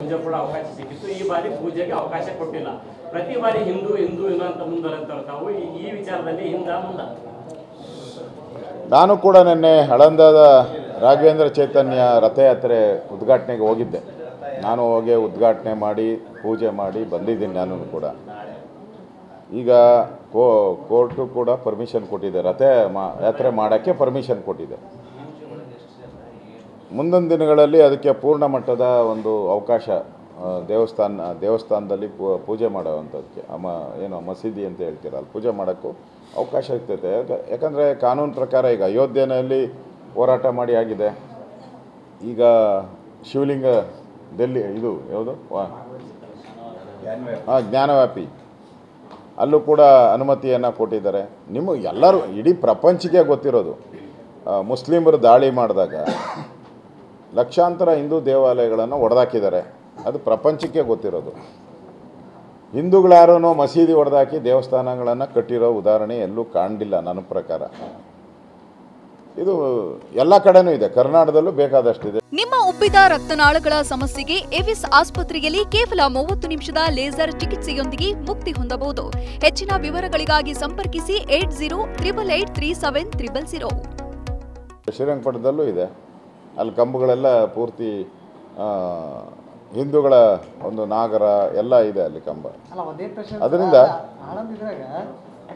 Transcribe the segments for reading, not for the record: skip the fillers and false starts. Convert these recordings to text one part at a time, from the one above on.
ಪೂಜೆ ಕೂಡ ಅವಕಾಶ ಸಿಕ್ಕಿತ್ತು. ಈ ಬಾರಿ ಪೂಜೆಗೆ ಅವಕಾಶ ಕೊಟ್ಟಿಲ್ಲ. ಪ್ರತಿ ಬಾರಿ ಹಿಂದೂ ಹಿಂದೂ ಅಂತ ಮುಂದರಂತಾರೆ ತಾವು. ಈ ವಿಚಾರದಲ್ಲಿ ಮುಂದ ನಾನು ಕೂಡ ನಿನ್ನೆ ಹಳಂದದ ರಾಘವೇಂದ್ರ ಚೈತನ್ಯ ರಥಯಾತ್ರೆ ಉದ್ಘಾಟನೆಗೆ ಹೋಗಿದ್ದೆ. ನಾನು ಹೋಗಿ ಉದ್ಘಾಟನೆ ಮಾಡಿ ಪೂಜೆ ಮಾಡಿ ಬಂದಿದ್ದೀನಿ. ನಾನು ಕೂಡ ಈಗ ಕೋರ್ಟು ಕೂಡ ಪರ್ಮಿಷನ್ ಕೊಟ್ಟಿದೆ, ಯಾತ್ರೆ ಮಾಡೋಕ್ಕೆ ಪರ್ಮಿಷನ್ ಕೊಟ್ಟಿದೆ. ಮುಂದಿನ ದಿನಗಳಲ್ಲಿ ಅದಕ್ಕೆ ಪೂರ್ಣ ಮಟ್ಟದ ಒಂದು ಅವಕಾಶ ದೇವಸ್ಥಾನದಲ್ಲಿ ಪೂಜೆ ಮಾಡೋವಂಥದ್ದಕ್ಕೆ ಏನು ಮಸೀದಿ ಅಂತ ಹೇಳ್ತೀರಲ್ಲ, ಪೂಜೆ ಮಾಡೋಕ್ಕೂ ಅವಕಾಶ ಇರ್ತೈತೆ. ಯಾಕಂದರೆ ಕಾನೂನು ಪ್ರಕಾರ ಈಗ ಅಯೋಧ್ಯೆಯಲ್ಲಿ ಹೋರಾಟ ಮಾಡಿ ಆಗಿದೆ. ಈಗ ಶಿವಲಿಂಗ ಡೆಲ್ಲಿ ಇದು ಯಾವುದು ಜ್ಞಾನವ್ಯಾಪಿ ಅಲ್ಲೂ ಕೂಡ ಅನುಮತಿಯನ್ನು ಕೊಟ್ಟಿದ್ದಾರೆ. ಎಲ್ಲರೂ ಇಡೀ ಪ್ರಪಂಚಕ್ಕೆ ಗೊತ್ತಿರೋದು, ಮುಸ್ಲಿಮರು ದಾಳಿ ಮಾಡಿದಾಗ ಲಕ್ಷಾಂತರ ಹಿಂದೂ ದೇವಾಲಯಗಳನ್ನು ಒಡೆದಾಕಿದ್ದಾರೆ. ಅದು ಪ್ರಪಂಚಕ್ಕೆ ಗೊತ್ತಿರೋದು. ಹಿಂದೂಗಳಾರೂ ಮಸೀದಿ ಹೊಡೆದಾಕಿ ದೇವಸ್ಥಾನಗಳನ್ನು ಕಟ್ಟಿರೋ ಉದಾಹರಣೆ ಎಲ್ಲೂ ಕಾಣಲಿಲ್ಲ ನನ್ನ ಪ್ರಕಾರ. ಇದು ಎಲ್ಲ ಕಡೆನೂ ಇದೆ, ಕರ್ನಾಟಕದಲ್ಲೂ ಬೇಕಾದಷ್ಟಿದೆ. ನಿಮ್ಮ ಉಬ್ಬಿದ ರಕ್ತನಾಳಗಳ ಸಮಸ್ಯೆಗೆ ಎವಿಸ್ ಆಸ್ಪತ್ರೆಯಲ್ಲಿ ಕೇವಲ 30 ನಿಮಿಷದ ಲೇಸರ್ ಚಿಕಿತ್ಸೆಯೊಂದಿಗೆ ಮುಕ್ತಿ ಹೊಂದಬಹುದು. ಹೆಚ್ಚಿನ ವಿವರಗಳಿಗಾಗಿ ಸಂಪರ್ಕಿಸಿ 8088837000. ಶ್ರೀರಂಗಪಟ್ಟಣದಲ್ಲೂ ಇದೆ. ಅಲ್ಲಿ ಕಂಬಗಳೆಲ್ಲ ಪೂರ್ತಿ ಹಿಂದೂಗಳ ಒಂದು ನಾಗರ ಎಲ್ಲ ಇದೆ ಅಲ್ಲಿ ಕಂಬ. ಅದರಿಂದ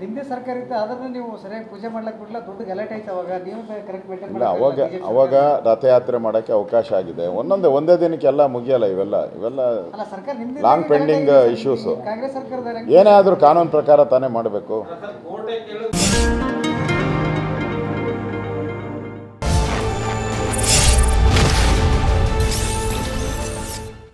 ಹಿಂದೆ ಸರ್ಕಾರ ಇತ್ತು, ಅದನ್ನು ನೀವು ಸರಿಯಾಗಿ ಪೂಜೆ ಮಾಡ್ಲಿಕ್ಕೆ ಬಿಡಲ್ಲ, ದೊಡ್ಡ ಗಲಾಟೆ ಆಯ್ತು. ಅವಾಗ ನೀವು ಕರೆಕ್ಟ್ ಇಲ್ಲ, ಅವಾಗ ರಥಯಾತ್ರೆ ಮಾಡೋಕ್ಕೆ ಅವಕಾಶ ಆಗಿದೆ. ಒಂದೇ ದಿನಕ್ಕೆ ಎಲ್ಲ ಮುಗಿಯಲ್ಲ. ಇವೆಲ್ಲ ಲಾಂಗ್ ಪೆಂಡಿಂಗ್ ಇಶ್ಯೂಸು. ಏನೇ ಆದರೂ ಕಾನೂನು ಪ್ರಕಾರ ತಾನೇ ಮಾಡಬೇಕು.